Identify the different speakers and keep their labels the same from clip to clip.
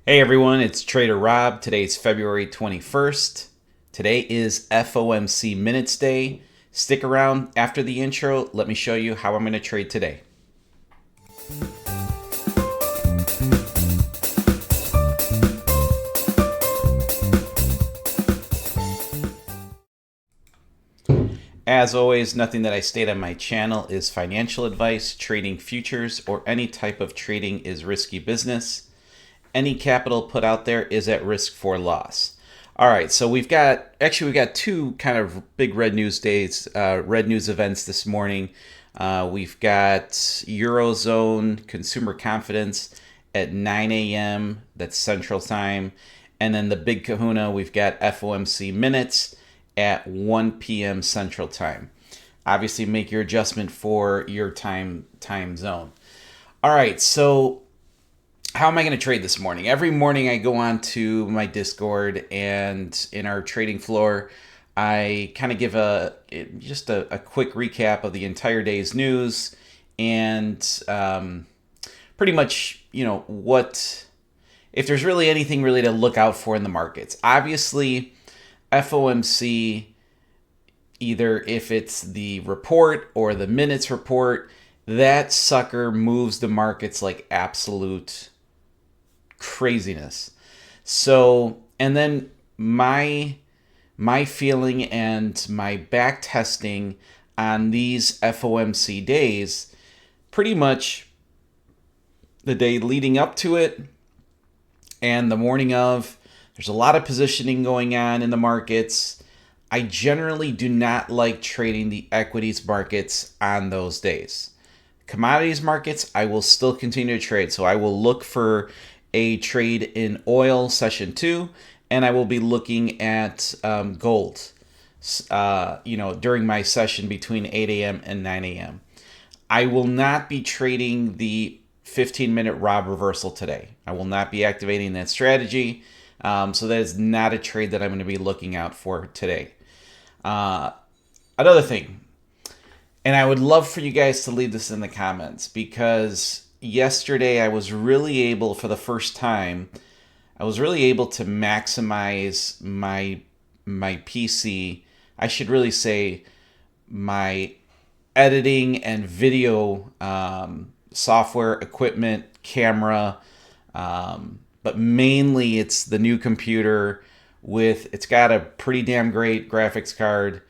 Speaker 1: Hey everyone, it's Trader Rob. Today's February 21st. Today is FOMC Minutes Day. Stick around after the intro. Let me show you how I'm going to trade today. As always, nothing that I state on my channel is financial advice. Trading futures or any type of trading is risky business. Any capital put out there is at risk for loss. All right, so we've got two kind of big red news days, red news events this morning. We've got Eurozone consumer confidence at 9 a.m. That's Central Time, and then the big kahuna, we've got FOMC minutes at 1 p.m. Central Time. Obviously, make your adjustment for your time zone. All right, so how am I going to trade this morning? Every morning I go on to my Discord, and in our trading floor, I kind of give just a quick recap of the entire day's news and pretty much, what, if there's really anything really to look out for in the markets. Obviously, FOMC, either if it's the report or the minutes report, that sucker moves the markets like absolute craziness. So, and then my feeling and my back testing on these FOMC days, pretty much the day leading up to it and the morning of, there's a lot of positioning going on in the markets. I generally do not like trading the equities markets on those days. Commodities markets, I will still continue to trade. So I will look for a trade in oil session 2, and I will be looking at gold, during my session between 8 a.m. and 9 a.m. I will not be trading the 15-minute Rob reversal today. I will not be activating that strategy. So that is not a trade that I'm going to be looking out for today. Another thing, and I would love for you guys to leave this in the comments, because yesterday I was really able, for the first time, to maximize my PC. I should really say my editing and video software, equipment, camera, but mainly it's the new computer it's got a pretty damn great graphics card.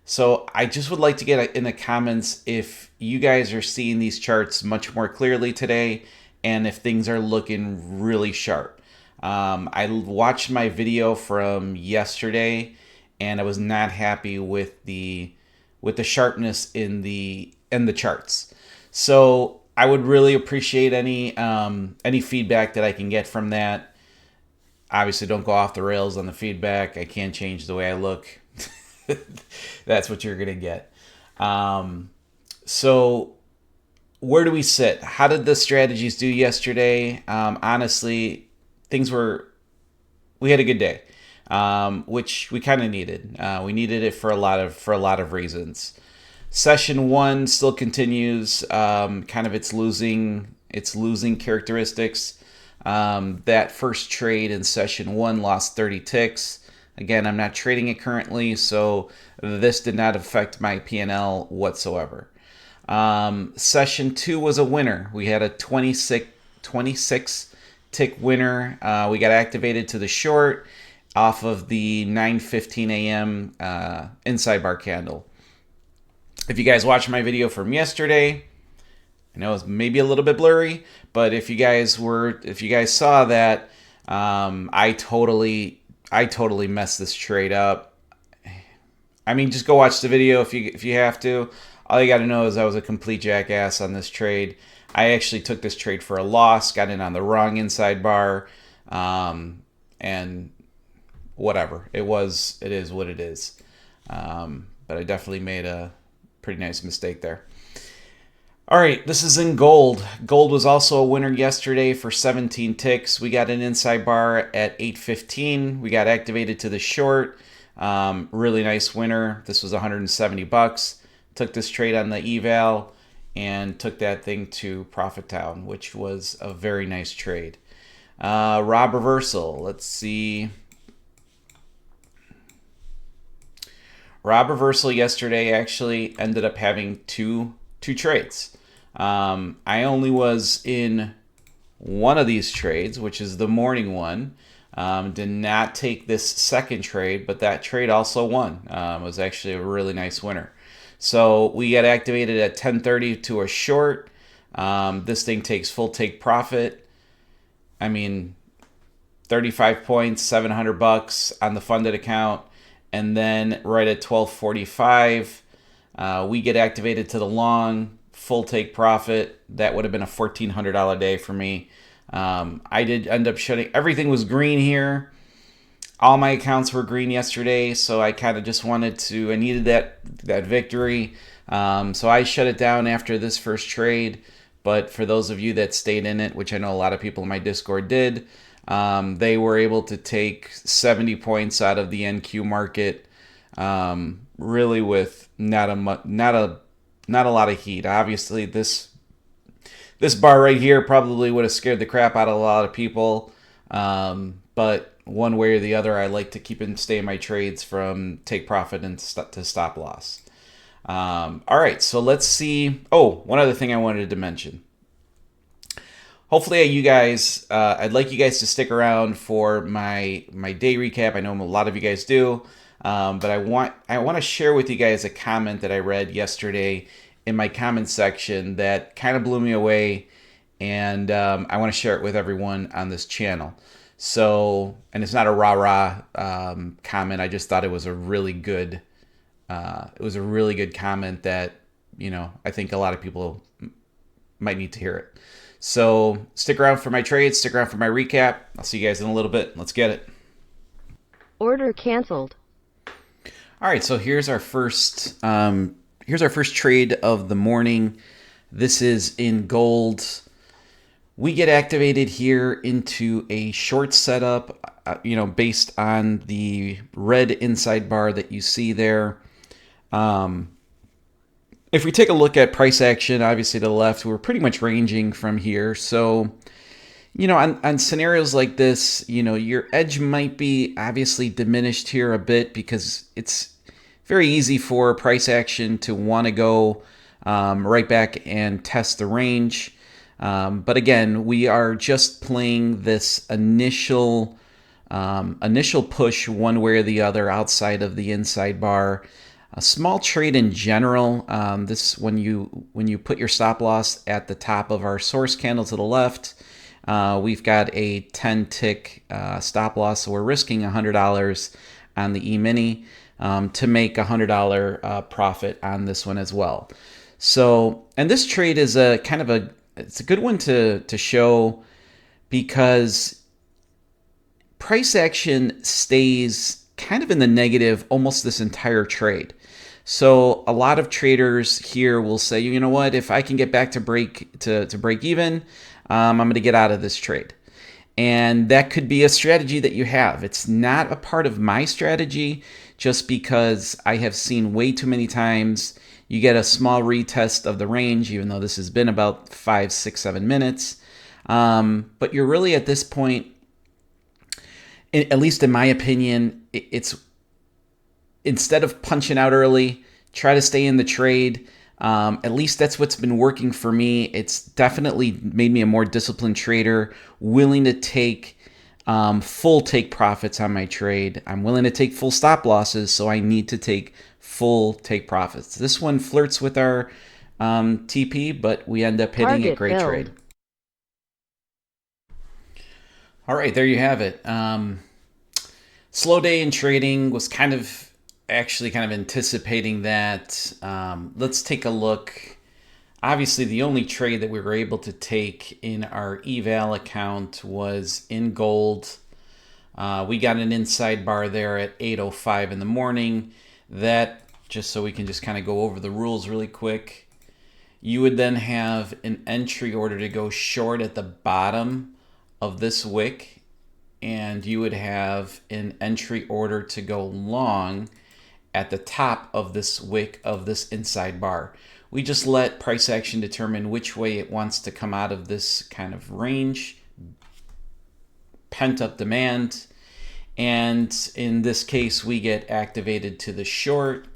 Speaker 1: So I just would like to get in the comments if you guys are seeing these charts much more clearly today and if things are looking really sharp. I watched my video from yesterday and I was not happy with the sharpness in the charts. So I would really appreciate any feedback that I can get from that. Obviously, don't go off the rails on the feedback. I can't change the way I look. That's what you're going to get. So where do we sit? How did the strategies do yesterday? Honestly, we had a good day, which we kind of needed. We needed it for a lot of reasons. Session 1 still continues, kind of its losing characteristics. That first trade in session 1 lost 30 ticks. Again, I'm not trading it currently, so this did not affect my P&L whatsoever. Session 2 was a winner. We had a 26 tick winner. We got activated to the short off of the 9:15 a.m. Inside bar candle. If you guys watched my video from yesterday, I know it's maybe a little bit blurry, but if you guys saw that, I totally messed this trade up. I mean, just go watch the video if you have to. All you got to know is I was a complete jackass on this trade. I actually took this trade for a loss, got in on the wrong inside bar, and whatever. It is what it is. But I definitely made a pretty nice mistake there. All right, this is in gold. Gold was also a winner yesterday for 17 ticks. We got an inside bar at 8:15. We got activated to the short. Really nice winner. This was $170. Took this trade on the eval and took that thing to Profit Town, which was a very nice trade. Rob reversal. Let's see. Rob reversal yesterday actually ended up having two trades. I only was in one of these trades, which is the morning one. Did not take this second trade, but that trade also won. It was actually a really nice winner. So we got activated at 10:30 to a short. This thing takes full take profit. I mean, 35 points, $700 on the funded account. And then right at 12:45, we get activated to the long, full take profit. That would have been a $1,400 day for me. I did end up shutting. Everything was green here. All my accounts were green yesterday, so I kind of just wanted to. I needed that victory. So I shut it down after this first trade. But for those of you that stayed in it, which I know a lot of people in my Discord did, they were able to take 70 points out of the NQ market, really with not a lot of heat. Obviously, this bar right here probably would have scared the crap out of a lot of people, but one way or the other, I like to keep and stay in my trades from take profit and to stop loss. All right, so let's see. Oh, one other thing I wanted to mention. Hopefully, you guys, I'd like you guys to stick around for my day recap. I know a lot of you guys do, but I want to share with you guys a comment that I read yesterday in my comment section that kind of blew me away, and I want to share it with everyone on this channel. So, and it's not a rah-rah comment. I just thought it was a really good, comment that, I think a lot of people might need to hear it. So stick around for my trades, stick around for my recap. I'll see you guys in a little bit. Let's get it.
Speaker 2: Order canceled.
Speaker 1: All right, so here's our first trade of the morning. This is in gold. We get activated here into a short setup, based on the red inside bar that you see there. If we take a look at price action, obviously to the left, we're pretty much ranging from here. So, on scenarios like this, your edge might be obviously diminished here a bit because it's very easy for price action to want to go right back and test the range. But again, we are just playing this initial push one way or the other outside of the inside bar. A small trade in general. This when you put your stop loss at the top of our source candle to the left, we've got a 10 tick stop loss, so we're risking $100 on the E-mini to make $100 profit on this one as well. So, and this trade is it's a good one to show because price action stays kind of in the negative almost this entire trade. So a lot of traders here will say, you know what, if I can get back to break even, I'm going to get out of this trade. And that could be a strategy that you have. It's not a part of my strategy just because I have seen way too many times you get a small retest of the range, even though this has been about 5, 6, 7 minutes. But you're really at this point, at least in my opinion, it's instead of punching out early, try to stay in the trade. At least that's what's been working for me. It's definitely made me a more disciplined trader, willing to take full take profits on my trade. I'm willing to take full stop losses, so I need to take full take profits. This one flirts with our TP, but we end up hitting a great trade. All right, there you have it. Slow day in trading, was kind of anticipating that. Let's take a look. Obviously, the only trade that we were able to take in our eval account was in gold. We got an inside bar there at 8:05 in the morning. That, just so we can just kind of go over the rules really quick, you would then have an entry order to go short at the bottom of this wick, and you would have an entry order to go long at the top of this wick of this inside bar. We just let price action determine which way it wants to come out of this kind of range pent up demand. And in this case, we get activated to the short.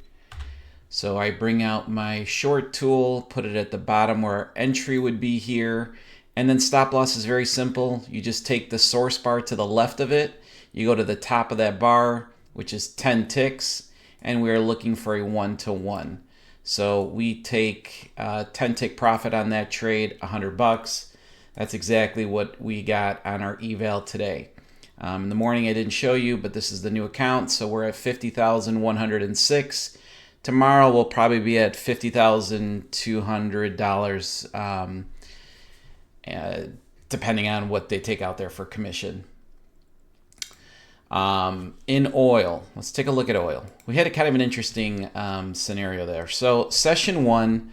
Speaker 1: So I bring out my short tool, put it at the bottom where our entry would be here. And then stop loss is very simple. You just take the source bar to the left of it. You go to the top of that bar, which is 10 ticks, and we're looking for a 1-to-1. So we take 10 tick profit on that trade, $100. That's exactly what we got on our eval today. In the morning I didn't show you, but this is the new account, so we're at 50,106. Tomorrow we'll probably be at $50,200, depending on what they take out there for commission. In oil, let's take a look at oil. We had a kind of an interesting scenario there. So session one,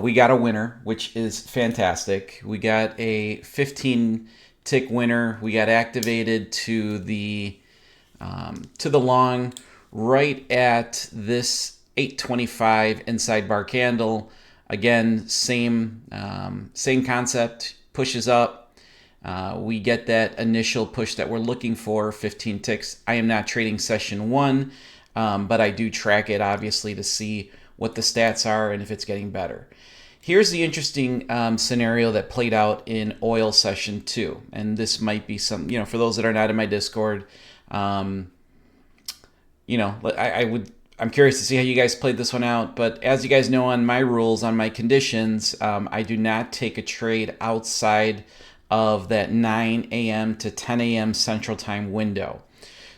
Speaker 1: we got a winner, which is fantastic. We got a 15 tick winner. We got activated to the long right at this 825 inside bar candle. Again, same concept, pushes up. We get that initial push that we're looking for, 15 ticks. I am not trading session one, but I do track it obviously to see what the stats are and if it's getting better. Here's the interesting scenario that played out in oil session two. And this might be some, for those that are not in my Discord, I'm curious to see how you guys played this one out. But as you guys know, on my rules, on my conditions, I do not take a trade outside of that 9 a.m. to 10 a.m. Central Time window.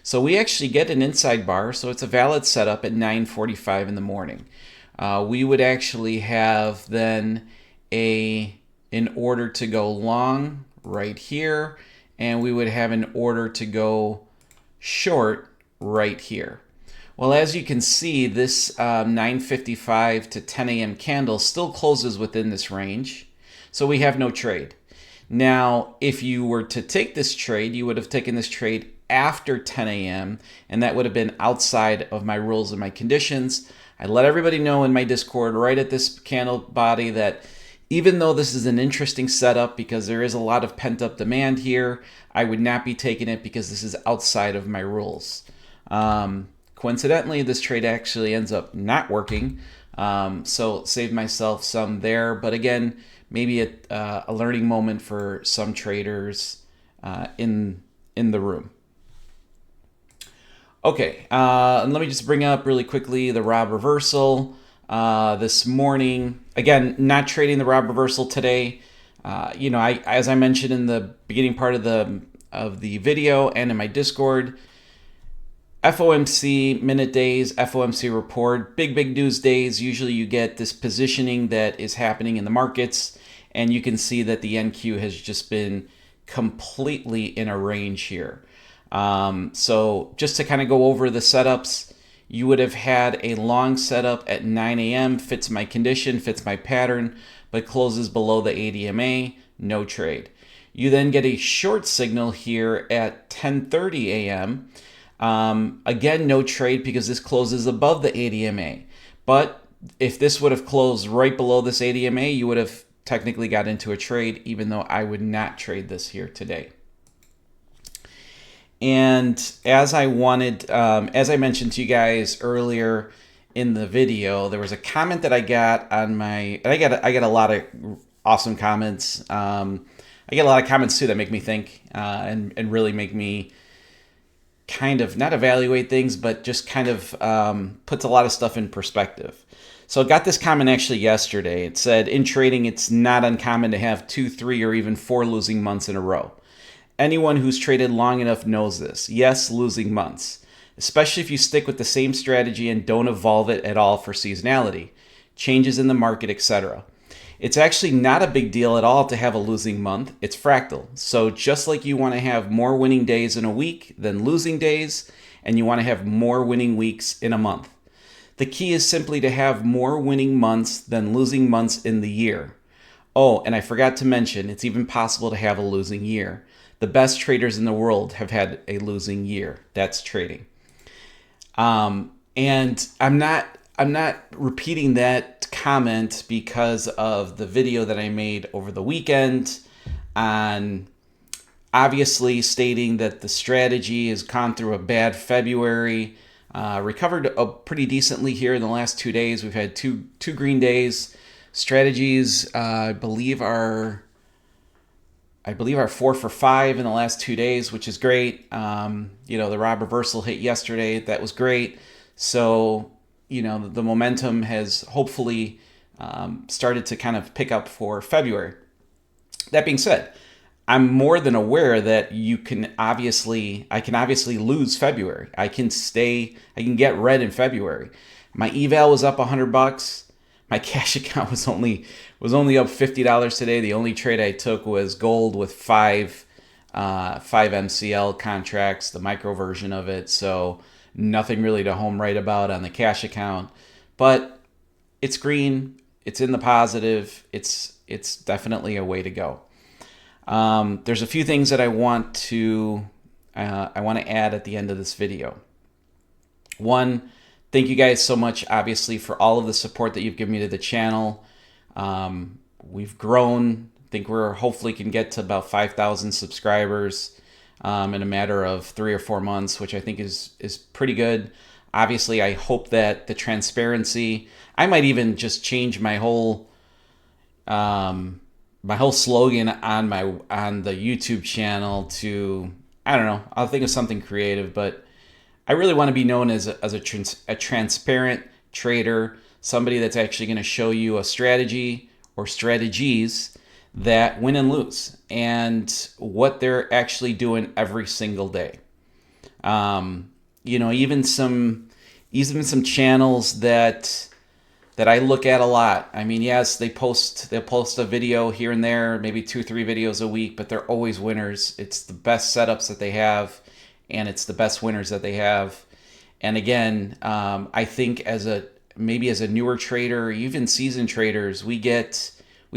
Speaker 1: So we actually get an inside bar, so it's a valid setup at 9:45 in the morning. We would actually have then an order to go long right here, and we would have an order to go short right here. Well, as you can see, this 9:55 to 10 a.m. candle still closes within this range, so we have no trade. Now, if you were to take this trade, you would have taken this trade after 10 a.m., and that would have been outside of my rules and my conditions. I let everybody know in my Discord right at this candle body that even though this is an interesting setup because there is a lot of pent-up demand here, I would not be taking it because this is outside of my rules. Coincidentally, this trade actually ends up not working, so saved myself some there. But again, maybe a learning moment for some traders in the room. Okay, and let me just bring up really quickly the Rob reversal this morning. Again, not trading the Rob reversal today. As I mentioned in the beginning part of the video and in my Discord, FOMC minute days, FOMC report, big news days. Usually you get this positioning that is happening in the markets, and you can see that the NQ has just been completely in a range here. So just to kind of go over the setups, you would have had a long setup at 9 a.m., fits my condition, fits my pattern, but closes below the ADMA, no trade. You then get a short signal here at 10:30 a.m., again, no trade because this closes above the ADMA. But if this would have closed right below this ADMA, you would have technically got into a trade, even though I would not trade this here today. And as I mentioned to you guys earlier in the video, there was a comment that I got on my, and I get a lot of awesome comments. I get a lot of comments too that make me think and really make me kind of not evaluate things, but just kind of puts a lot of stuff in perspective. So I got this comment actually yesterday. It said, in trading, it's not uncommon to have 2, 3, or even 4 losing months in a row. Anyone who's traded long enough knows this. Yes, losing months, especially if you stick with the same strategy and don't evolve it at all for seasonality, changes in the market, etc. It's actually not a big deal at all to have a losing month. It's fractal. So just like you want to have more winning days in a week than losing days, and you want to have more winning weeks in a month. The key is simply to have more winning months than losing months in the year. Oh, and I forgot to mention, it's even possible to have a losing year. The best traders in the world have had a losing year. That's trading. And I'm not repeating that comment because of the video that I made over the weekend on obviously stating that the strategy has gone through a bad February. Recovered pretty decently here in the last 2 days. We've had two green days. Strategies, I believe are 4 for 5 in the last 2 days, which is great. The Rob reversal hit yesterday. That was great. So, the momentum has hopefully started to kind of pick up for February. That being said, I'm more than aware that I can obviously lose February. I can get red in February. My eval was up $100. My cash account was only up $50 today. The only trade I took was gold with five MCL contracts, the micro version of it. So nothing really to home write about on the cash account, but it's green. It's in the positive. It's definitely a way to go. There's a few things that I want to add at the end of this video. One, thank you guys so much, obviously, for all of the support that you've given me to the channel. We've grown. I think we're hopefully can get to about 5,000 subscribers in a matter of 3 or 4 months, which I think is pretty good. Obviously, I hope that the transparency. I might even just change my whole slogan on the YouTube channel to, I don't know. I'll think of something creative, but I really want to be known as a transparent trader, somebody that's actually going to show you a strategy or strategies that win and lose and what they're actually doing every single day. Even some channels that I look at a lot. I mean, yes, they'll post a video here and there, maybe 2-3 videos a week, but they're always winners. It's the best setups that they have, and it's the best winners that they have. And again, I think as a newer trader, even seasoned traders, we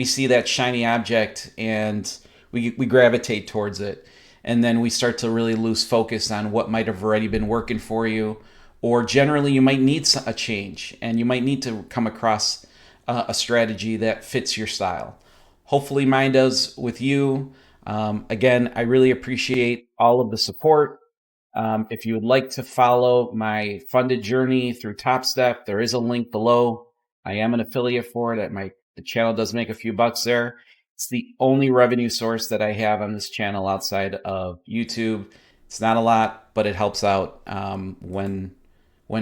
Speaker 1: see that shiny object and we gravitate towards it. And then we start to really lose focus on what might have already been working for you. Or generally, you might need a change, and you might need to come across a strategy that fits your style. Hopefully, mine does with you. Again, I really appreciate all of the support. If you would like to follow my funded journey through Top Step, there is a link below. I am an affiliate for it. The channel does make a few bucks there. It's the only revenue source that I have on this channel outside of YouTube. It's not a lot, but it helps out when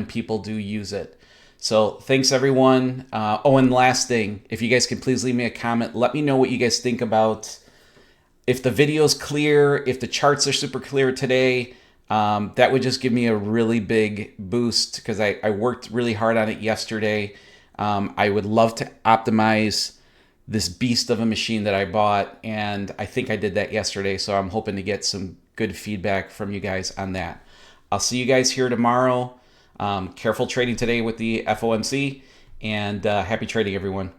Speaker 1: people do use it. So thanks everyone. And last thing, if you guys can please leave me a comment, let me know what you guys think about if the video's clear, if the charts are super clear today. That would just give me a really big boost because I worked really hard on it yesterday. I would love to optimize this beast of a machine that I bought, and I think I did that yesterday, so I'm hoping to get some good feedback from you guys on that. I'll see you guys here tomorrow. Careful trading today with the FOMC, and happy trading, everyone.